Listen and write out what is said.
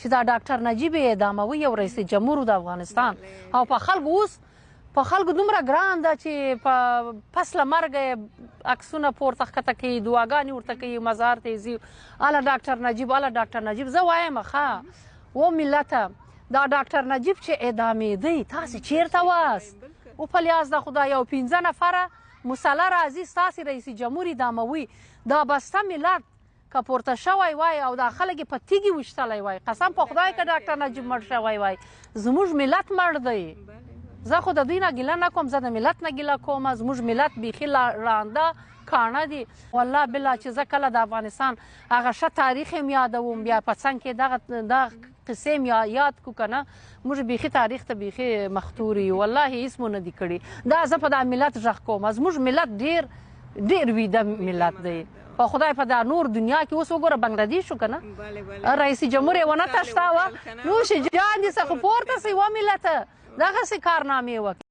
چې دا ډاکټر نجیب یې اعداموي او رئیس جمهور د افغانستان او په خلکو اوس په خلکو دومره ګران ده چې په پس له مرګه عکسونه پورته ښکته کوي، دعاګانې ورته کوي، مزار ته یې ځي، اله ډاکټر نجیب، اله ډاکټر نجیب. زه وایم ښه و ملته دا ډاکټر نجیب چې اعدامېدی تاسې چیرته واست؟ وپلیاز د خدای او 15 نفره مسله راځي ستاسې رئیس جمهور اعداموي. دا بسته ملت که پورته شوی وای او دا خلک یې په تیږې ویشتلی وای، قسم په خدای که ډاکټر نجیب مړ شوی وای، زموږ ملت مړ دی. زه خو د دوی نه ګیله نه کوم، زه د ملت نه ګیله کوم. زموږ ملت بیخي ړانده کاڼه دي. والله بالله چې زه کله د افغانستان هغه ښه تاریخ یم یادوم، بیا په څنګ کې دغه قصې یم یاد کړو که نه، موږ بیخي تاریخ ته بیخي مختور یو. والله هېڅ مو نه دي کړي. دا زه په دا ملت غږ کوم. زموږ ملت ډېر ویده ملت دی. په خدای په دا نور دنیا کې اوس وګوره بنګلادیش که نه رئیس جمهور یې ونه تښتاوه، نوش جان دې څه خو پورته سئ و ملته دغسې کارنامې وکړي.